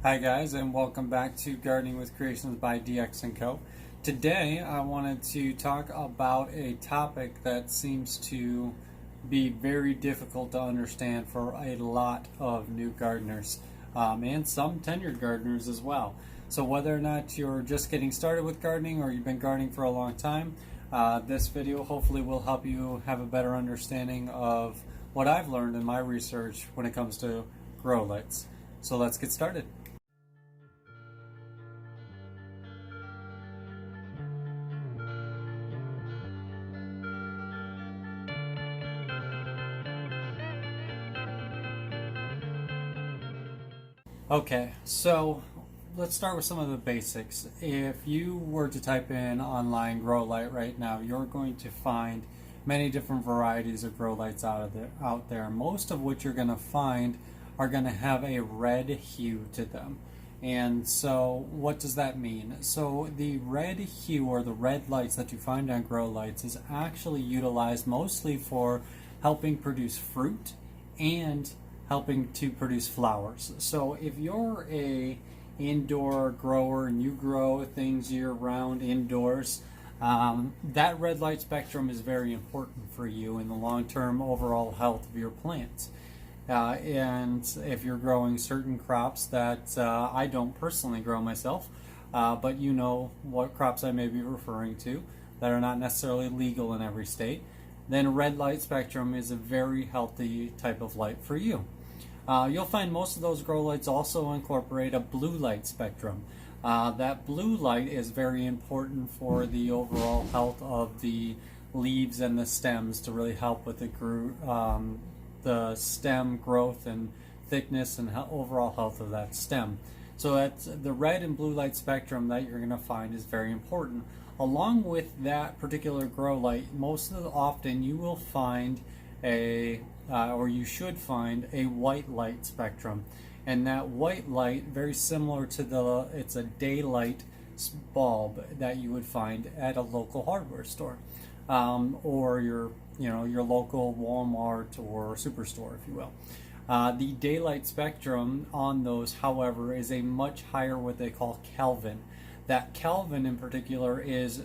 Hi guys, and welcome back to Gardening with Creations by DX & Co. Today I wanted to talk about a topic that seems to be very difficult to understand for a lot of new gardeners and some tenured gardeners as well. So whether or not you're just getting started with gardening or you've been gardening for a long time, this video hopefully will help you have a better understanding of what I've learned in my research when it comes to grow lights. So let's get started. Okay, so let's start with some of the basics. If you were to type in online grow light right now, you're going to find many different varieties of grow lights out there. Most of which you're going to find are going to have a red hue to them. And so what does that mean? So the red hue or the red lights that you find on grow lights is actually utilized mostly for helping produce fruit and helping to produce flowers. So if you're a indoor grower and you grow things year round indoors, that red light spectrum is very important for you in the long-term overall health of your plants. And if you're growing certain crops that I don't personally grow myself, but you know what crops I may be referring to that are not necessarily legal in every state, then red light spectrum is a very healthy type of light for you. You'll find most of those grow lights also incorporate a blue light spectrum. That blue light is very important for the overall health of the leaves and the stems to really help with the stem growth and thickness and overall health of that stem. So that's the red and blue light spectrum that you're going to find is very important. Along with that particular grow light, most of the often you will find or you should find a white light spectrum, and that white light very similar to it's a daylight bulb that you would find at a local hardware store, or your local Walmart or superstore, if you will. The daylight spectrum on those, however, is a much higher what they call Kelvin. That Kelvin in particular is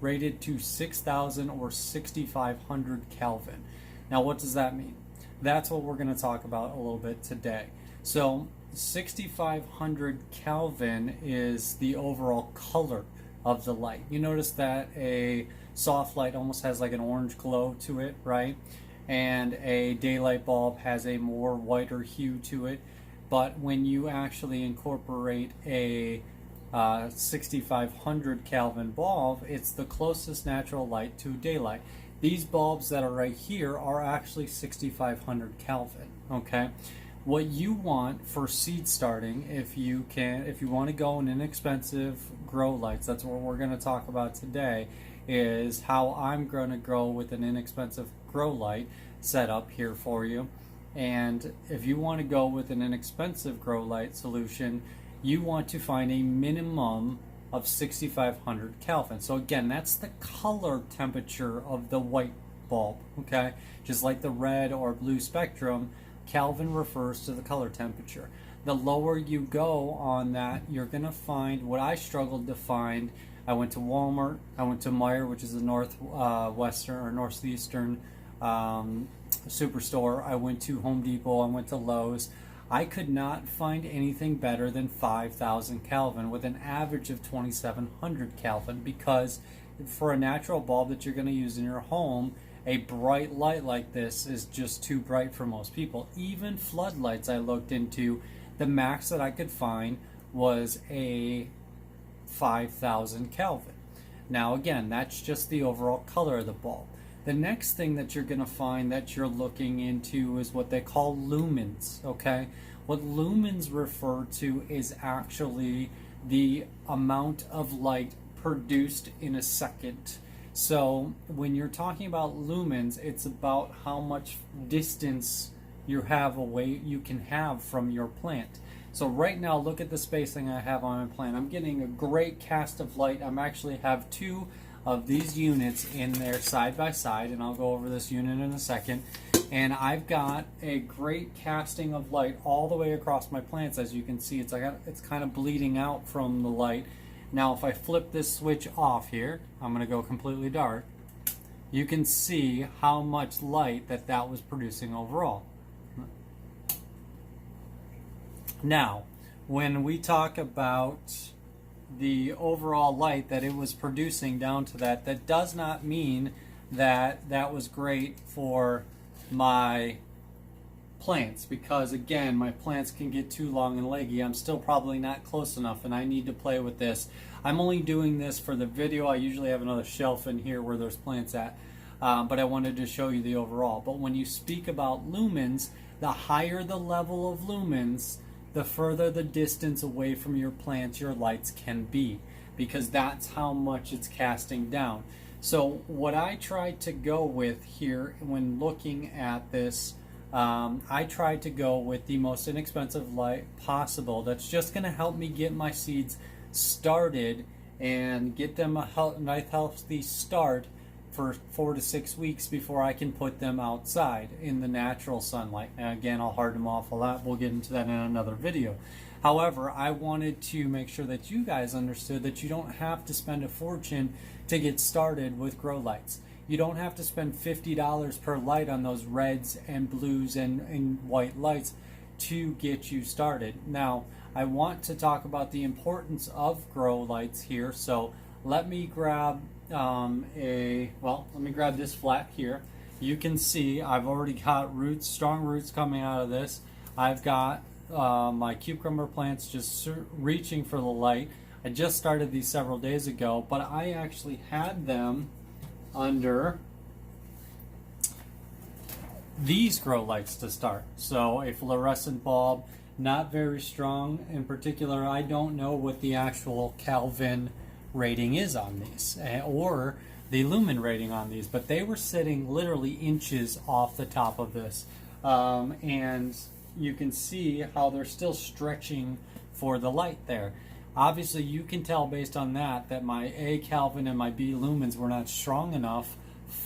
rated to 6,000 or 6,500 Kelvin. Now, what does that mean? That's what we're going to talk about a little bit today. So 6,500 Kelvin is the overall color of the light. You notice that a soft light almost has like an orange glow to it, right? And a daylight bulb has a more whiter hue to it. But when you actually incorporate a 6,500 Kelvin bulb, it's the closest natural light to daylight. These bulbs that are right here are actually 6,500 Kelvin, okay? What you want for seed starting, if you want to go in inexpensive grow lights, that's what we're going to talk about today, is how I'm going to grow with an inexpensive grow light setup here for you. And if you want to go with an inexpensive grow light solution, you want to find a minimum of 6,500 Kelvin. So again, that's the color temperature of the white bulb, okay? Just like the red or blue spectrum, Kelvin refers to the color temperature. The lower you go on that, you're gonna find what I struggled to find. I went to Walmart, I went to Meijer, which is the northwestern or northeastern superstore. I went to Home Depot, I went to Lowe's. I could not find anything better than 5,000 Kelvin with an average of 2,700 Kelvin, because for a natural bulb that you're going to use in your home, a bright light like this is just too bright for most people. Even floodlights I looked into, the max that I could find was a 5,000 Kelvin. Now again, that's just the overall color of the bulb. The next thing that you're going to find that you're looking into is what they call lumens, okay? What lumens refer to is actually the amount of light produced in a second. So when you're talking about lumens, it's about how much distance you can have from your plant. So right now, look at the spacing I have on my plant. I'm getting a great cast of light. I'm actually have two of these units in there side by side, and I'll go over this unit in a second. And I've got a great casting of light all the way across my plants. As you can see, it's kind of bleeding out from the light. Now if I flip this switch off here, I'm going to go completely dark. You can see how much light that was producing overall. Now, when we talk about the overall light that it was producing down to that does not mean that was great for my plants, because again, my plants can get too long and leggy. I'm still probably not close enough, and I need to play with this. I'm only doing this for the video. I usually have another shelf in here where there's plants at, but I wanted to show you the overall. But when you speak about lumens, the higher the level of lumens, the further the distance away from your plants your lights can be, because that's how much it's casting down. So what I tried to go with here when looking at this, I tried to go with the most inexpensive light possible that's just going to help me get my seeds started and get them a nice healthy start for 4 to 6 weeks before I can put them outside in the natural sunlight. And again, I'll harden them off a lot. We'll get into that in another video. However, I wanted to make sure that you guys understood that you don't have to spend a fortune to get started with grow lights. You don't have to spend $50 per light on those reds and blues and white lights to get you started. Now, I want to talk about the importance of grow lights here. So let me grab let me grab this flat here. You can see I've already got roots, strong roots coming out of this. I've got my cucumber plants just reaching for the light. I just started these several days ago, but I actually had them under these grow lights to start. So a fluorescent bulb, not very strong. In particular, I don't know what the actual Kelvin rating is on these, or the lumen rating on these, but they were sitting literally inches off the top of this, and you can see how they're still stretching for the light there. Obviously you can tell based on that my A Kelvin and my B lumens were not strong enough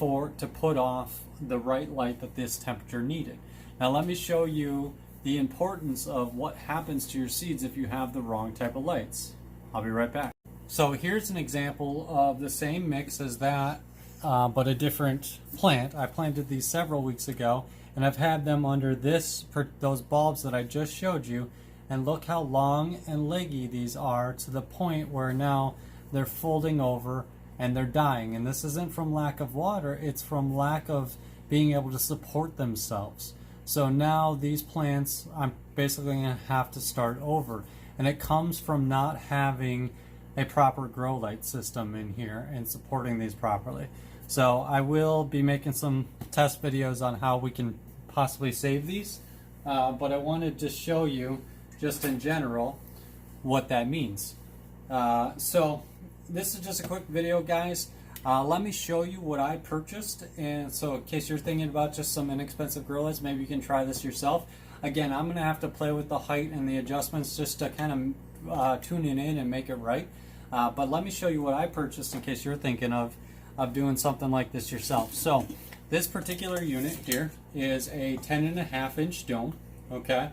to put off the right light that this temperature needed. Now let me show you the importance of what happens to your seeds if you have the wrong type of lights. I'll be right back. So here's an example of the same mix as that, but a different plant. I planted these several weeks ago, and I've had them under those bulbs that I just showed you, and look how long and leggy these are, to the point where now they're folding over and they're dying. And this isn't from lack of water, it's from lack of being able to support themselves. So now these plants, I'm basically going to have to start over, and it comes from not having a proper grow light system in here and supporting these properly. So I will be making some test videos on how we can possibly save these, but I wanted to show you just in general what that means. So this is just a quick video, guys. Let me show you what I purchased, and so in case you're thinking about just some inexpensive grow lights, maybe you can try this yourself. Again, I'm going to have to play with the height and the adjustments just to kind of tune it in and make it right. But let me show you what I purchased in case you're thinking of doing something like this yourself. So this particular unit here is a 10.5-inch dome, okay,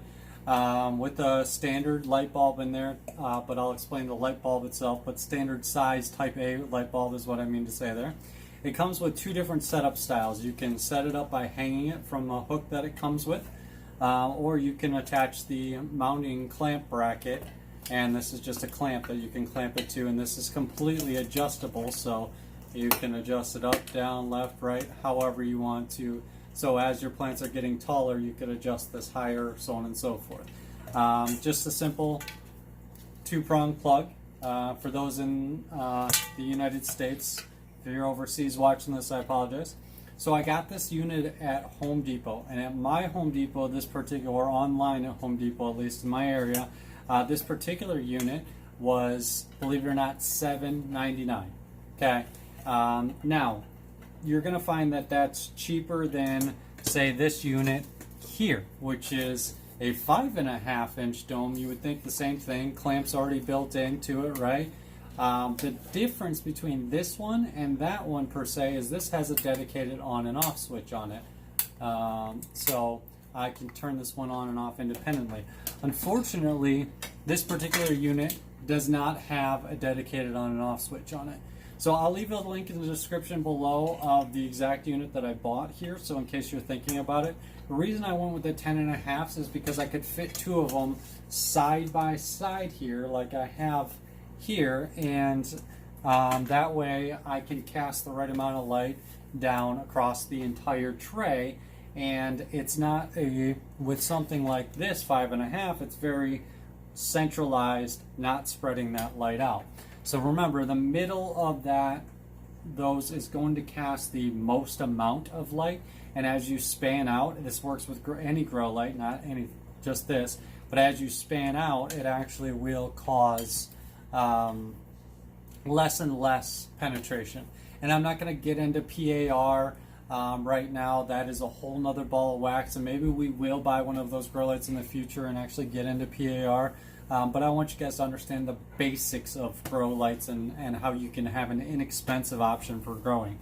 with a standard light bulb in there, but I'll explain the light bulb itself, but standard size type A light bulb is what I mean to say there. It comes with two different setup styles. You can set it up by hanging it from a hook that it comes with, or you can attach the mounting clamp bracket, and this is just a clamp that you can clamp it to, and this is completely adjustable, so you can adjust it up, down, left, right, however you want to. So as your plants are getting taller, you could adjust this higher, so on and so forth. Just a simple 2-prong plug. For those in the United States, if you're overseas watching this, I apologize. So I got this unit at Home Depot, and at my Home Depot, this particular, or online at Home Depot, at least in my area, this particular unit was, believe it or not, $7.99. Okay. Now, you're going to find that that's cheaper than, say, this unit here, which is a 5.5-inch dome. You would think the same thing. Clamps already built into it, right? The difference between this one and that one, per se, is this has a dedicated on and off switch on it. So I can turn this one on and off independently. Unfortunately, this particular unit does not have a dedicated on and off switch on it. So I'll leave a link in the description below of the exact unit that I bought here, so in case you're thinking about it. The reason I went with the 10.5s is because I could fit two of them side by side here, like I have here, and that way I can cast the right amount of light down across the entire tray. And it's not with something like this 5.5, it's very centralized, not spreading that light out. So remember, the middle of those is going to cast the most amount of light, and as you span out, this works with any grow light, not just this, but as you span out, it actually will cause less and less penetration. And I'm not going to get into PAR right now. That is a whole nother ball of wax, and maybe we will buy one of those grow lights in the future and actually get into PAR. But I want you guys to understand the basics of grow lights and how you can have an inexpensive option for growing.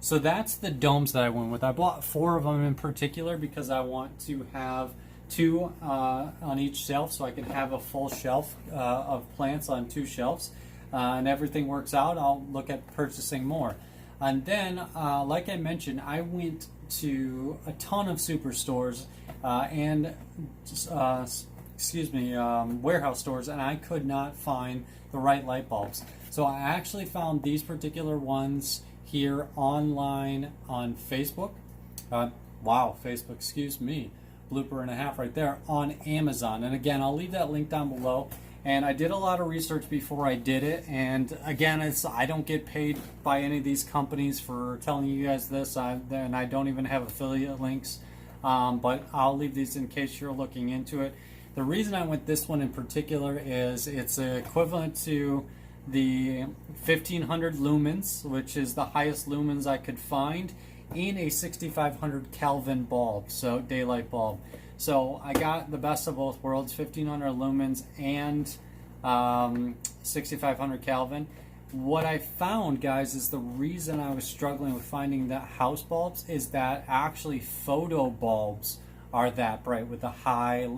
So that's the domes that I went with. I bought 4 of them in particular because I want to have 2 on each shelf, so I can have a full shelf of plants on 2 shelves. And everything works out, I'll look at purchasing more. And then, like I mentioned, I went to a ton of superstores and warehouse stores, and I could not find the right light bulbs. So I actually found these particular ones here online on Facebook. Facebook, excuse me, blooper and a half right there, on Amazon. And again, I'll leave that link down below. And I did a lot of research before I did it, and again, I don't get paid by any of these companies for telling you guys this, and I don't even have affiliate links, but I'll leave these in case you're looking into it. The reason I went this one in particular is it's equivalent to the 1500 lumens, which is the highest lumens I could find, in a 6500 Kelvin bulb, so daylight bulb. So I got the best of both worlds, 1500 lumens and 6500 Kelvin. What I found, guys, is the reason I was struggling with finding the house bulbs is that actually photo bulbs are that bright with a high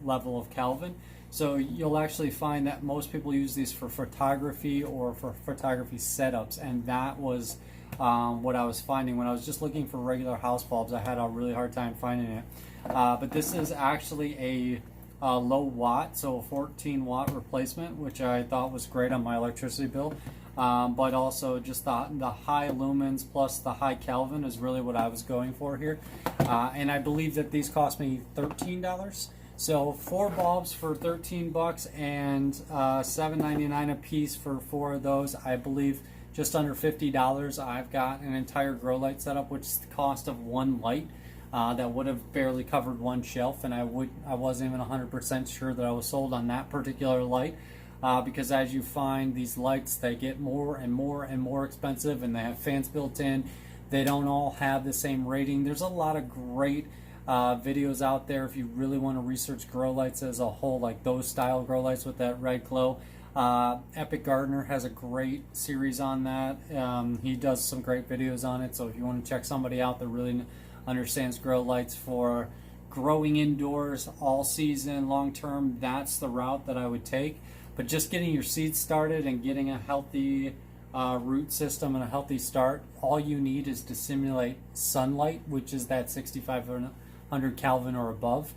level of Kelvin. So you'll actually find that most people use these for photography or for photography setups, and that was what I was finding when I was just looking for regular house bulbs. I had a really hard time finding it. But this is actually a low watt, so a 14 watt replacement, which I thought was great on my electricity bill. But also just the high lumens plus the high Kelvin is really what I was going for here. And I believe that these cost me $13. So 4 bulbs for 13 bucks and $7.99 a piece for 4 of those. I believe just under $50. I've got an entire grow light setup, which is the cost of 1 light. That would have barely covered 1 shelf, and I wasn't even 100% sure that I was sold on that particular light, because as you find these lights, they get more and more and more expensive, and they have fans built in. They don't all have the same rating. There's a lot of great videos out there if you really want to research grow lights as a whole, like those style grow lights with that red glow. Epic Gardener has a great series on that. He does some great videos on it, so if you want to check somebody out that really understands grow lights for growing indoors all season long term, that's the route that I would take. But just getting your seeds started and getting a healthy root system and a healthy start, all you need is to simulate sunlight, which is that 6500 Kelvin or above.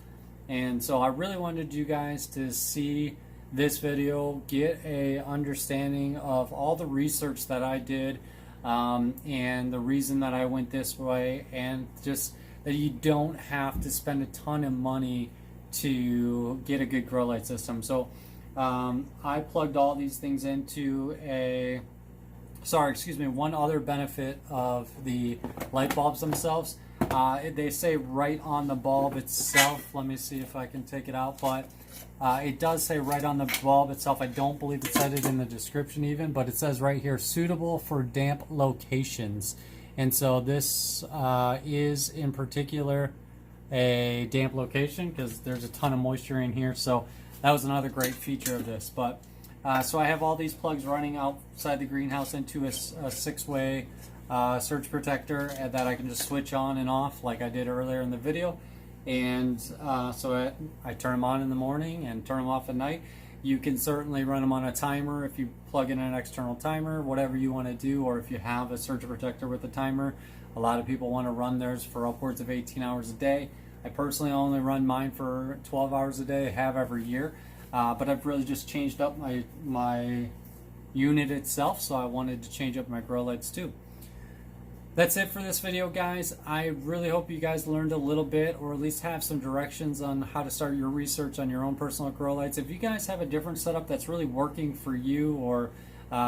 And so I really wanted you guys to see this video, get a understanding of all the research that I did, and the reason that I went this way, and just that you don't have to spend a ton of money to get a good grow light system. So I plugged all these things into one other benefit of the light bulbs themselves. They say right on the bulb itself, let me see if I can take it out, but it does say right on the bulb itself. I don't believe it said it in the description even, but it says right here, suitable for damp locations. And so this is in particular a damp location because there's a ton of moisture in here. So that was another great feature of this. But so I have all these plugs running outside the greenhouse into a 6-way surge protector that I can just switch on and off like I did earlier in the video. And so I turn them on in the morning and turn them off at night. You can certainly run them on a timer if you plug in an external timer, whatever you want to do, or if you have a surge protector with a timer. A lot of people want to run theirs for upwards of 18 hours a day. I personally only run mine for 12 hours a day. I have every year, but I've really just changed up my unit itself, so I wanted to change up my grow lights too. That's it for this video, guys. I really hope you guys learned a little bit, or at least have some directions on how to start your research on your own personal grow lights. If you guys have a different setup that's really working for you, or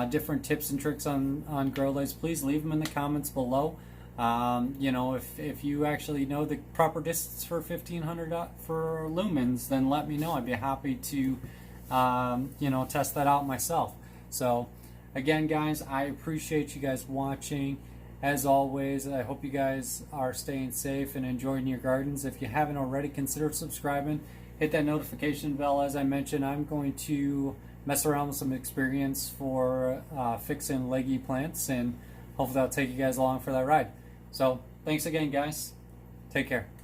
different tips and tricks on grow lights, please leave them in the comments below. You know, if you actually know the proper distance for 1500 for lumens, then let me know. I'd be happy to you know, test that out myself. So again, guys, I appreciate you guys watching. As always, I hope you guys are staying safe and enjoying your gardens. If you haven't already, consider subscribing. Hit that notification bell. As I mentioned, I'm going to mess around with some experience for fixing leggy plants, and hopefully I'll take you guys along for that ride. So thanks again, guys. Take care.